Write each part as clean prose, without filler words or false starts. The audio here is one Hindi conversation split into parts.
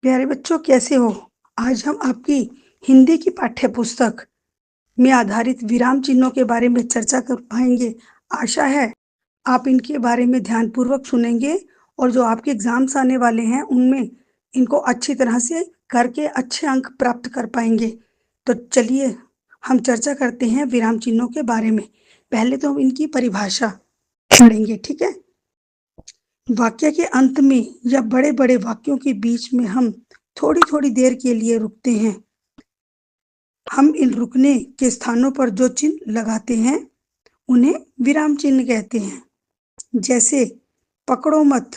प्यारे बच्चों, कैसे हो? आज हम आपकी हिंदी की पाठ्य पुस्तक में आधारित विराम चिन्हों के बारे में चर्चा कर पाएंगे। आशा है आप इनके बारे में ध्यानपूर्वक सुनेंगे और जो आपके एग्जाम्स आने वाले हैं उनमें इनको अच्छी तरह से करके अच्छे अंक प्राप्त कर पाएंगे। तो चलिए हम चर्चा करते हैं विराम चिन्हों के बारे में। पहले तो हम इनकी परिभाषा पढ़ेंगे, ठीक है? वाक्य के अंत में या बड़े-बड़े वाक्यों के बीच में हम थोड़ी-थोड़ी देर के लिए रुकते हैं। हम इन रुकने के स्थानों पर जो चिन्ह लगाते हैं, उन्हें विराम चिन्ह कहते हैं। जैसे पकड़ो मत,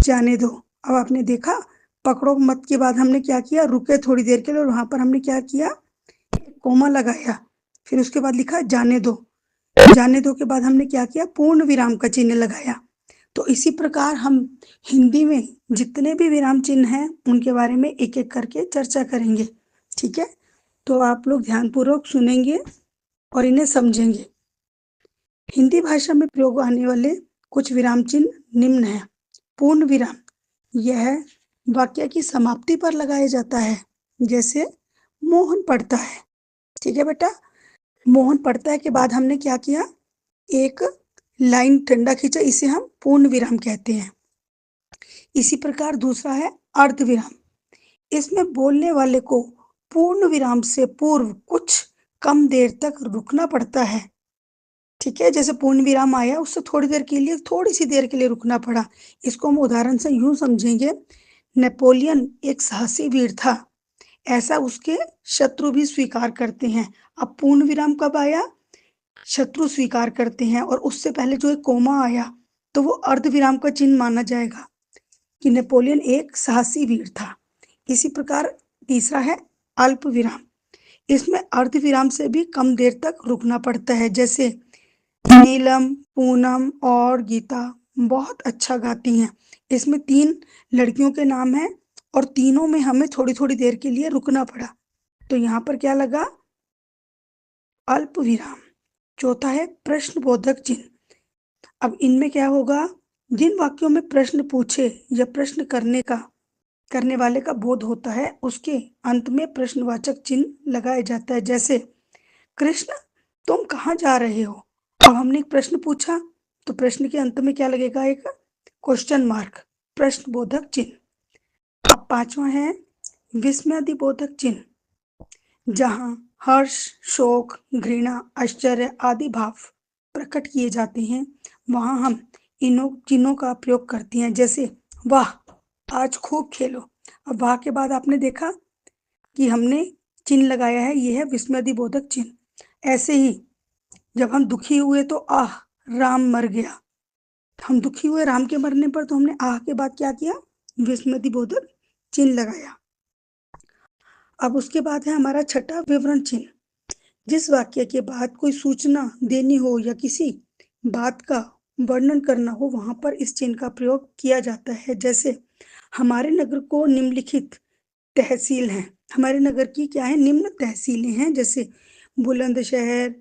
जाने दो। अब आपने देखा, पकड़ो मत के बाद हमने क्या किया? रुके थोड़ी देर के लिए और वहाँ पर हमने क्या किया? कोमा लगाया। फिर उसके बाद लिखा जाने दो। जाने दो के बाद हमने क्या किया? पूर्ण विराम का चिन्ह लगाया। तो इसी प्रकार हम हिंदी में जितने भी विराम चिन्ह हैं उनके बारे में एक-एक करके चर्चा करेंगे, ठीक है? तो आप लोग ध्यानपूर्वक सुनेंगे और इन्हें समझेंगे। हिंदी भाषा में प्रयोग आने वाले कुछ विराम चिन्ह निम्न हैं। पूर्ण विराम, यह वाक्य की समाप्ति पर लगाया जाता है। जैसे मोहन पढ़ता है, ठीक है बेटा? मोहन पढ़ता है के बाद हमने क्या किया? एक लाइन डंडा खींचा, इसे हम पूर्ण विराम कहते हैं। इसी प्रकार दूसरा है अर्धविराम। इसमें बोलने वाले को पूर्ण विराम से पूर्व कुछ कम देर तक रुकना पड़ता है, ठीक है? जैसे पूर्ण विराम आया उससे थोड़ी देर के लिए, थोड़ी सी देर के लिए रुकना पड़ा। इसको हम उदाहरण से यूं समझेंगे, नेपोलियन एक साहसी वीर था, ऐसा उसके शत्रु भी स्वीकार करते हैं। अब पूर्ण विराम कब आया? शत्रु स्वीकार करते हैं और उससे पहले जो एक कोमा आया तो वो अर्धविराम का चिन्ह माना जाएगा कि नेपोलियन एक साहसी वीर था। इसी प्रकार तीसरा है अल्प विराम। इसमें अर्धविराम से भी कम देर तक रुकना पड़ता है। जैसे नीलम, पूनम और गीता बहुत अच्छा गाती हैं। इसमें 3 लड़कियों के नाम हैं और तीनों में हमें थोड़ी-थोड़ी देर के लिए रुकना पड़ा। तो यहाँ पर क्या लगा? अल्प विराम। चौथा है प्रश्नबोधक चिन्ह। अब इनमें क्या होगा? जिन वाक्यों में प्रश्न पूछे या प्रश्न करने वाले का बोध होता है, उसके अंत में प्रश्नवाचक चिन्ह लगाया जाता है। जैसे कृष्ण, तुम कहाँ जा रहे हो? अब हमने एक प्रश्न पूछा तो प्रश्न के अंत में क्या लगेगा? एक क्वेश्चन मार्क, प्रश्नबोधक चिन्ह। अब पांचवा है विस्मयादिबोधक चिन्ह। जहाँ हर्ष, शोक, घृणा, आश्चर्य आदि भाव प्रकट किए जाते हैं, वहाँ हम इन्हों चिन्हों का प्रयोग करते हैं। जैसे वाह, आज खूब खेलो। अब वाह के बाद आपने देखा कि हमने चिन्ह लगाया है, ये है विस्मयादिबोधक चिन्ह। ऐसे ही जब हम दुखी हुए तो आह, राम मर गया। हम दुखी हुए राम के मरने पर तो हमने आह के बाद क्या किया? विस्मयादिबोधक चिन्ह लगाया। अब उसके बाद है हमारा छठा विवरण चिन्ह। जिस वाक्य के बाद कोई सूचना देनी हो या किसी बात का वर्णन करना हो, वहां पर इस चिन्ह का प्रयोग किया जाता है। जैसे हमारे नगर को निम्नलिखित तहसील हैं। हमारे नगर की क्या है? निम्न तहसीलें हैं। जैसे बुलंदशहर,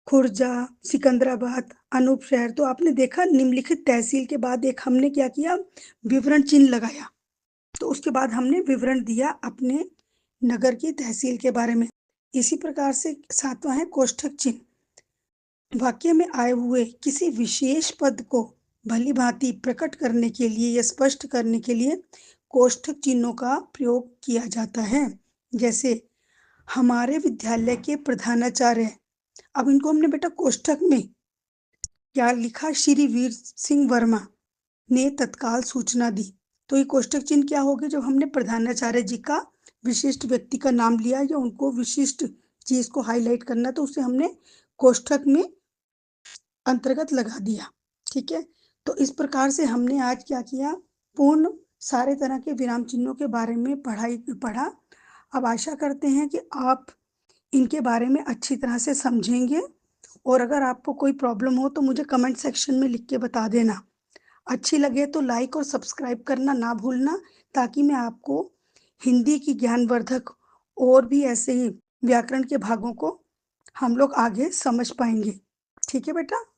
खुर्जा, सिकंदराबाद, अनूपशहर। तो आपने देखा निम्नलिखित तहसील के बाद एक हमने क्या किया? विवरण चिन्ह लगाया। तो उसके बाद हमने विवरण दिया अपने नगर की तहसील के बारे में। इसी प्रकार से सातवां है कोष्ठक चिन्ह। वाक्य में आए हुए किसी विशेष पद को भली भांति प्रकट करने के लिए या स्पष्ट करने के लिए कोष्ठक चिन्हों का प्रयोग किया जाता है। जैसे हमारे विद्यालय के प्रधानाचार्य। अब इनको हमने बेटा कोष्ठक में क्या लिखा? श्री वीर सिंह वर्मा ने तत्काल सूचना दी। तो ये कोष्ठक चिन्ह क्या हो गए? जब हमने प्रधानाचार्य जी का विशिष्ट व्यक्ति का नाम लिया या उनको विशिष्ट चीज को हाईलाइट करना, तो उसे हमने कोष्ठक में अंतर्गत लगा दिया, ठीक है? तो इस प्रकार से हमने आज क्या किया? पूर्ण सारे तरह के विराम चिन्हों के बारे में पढ़ा। अब आशा करते हैं कि आप इनके बारे में अच्छी तरह से समझेंगे और अगर आपको कोई प्रॉब्लम हो तो मुझे कमेंट सेक्शन में लिख के बता देना। अच्छी लगे तो लाइक और सब्सक्राइब करना ना भूलना, ताकि मैं आपको हिंदी की ज्ञानवर्धक और भी ऐसे ही व्याकरण के भागों को हम लोग आगे समझ पाएंगे। ठीक है बेटा?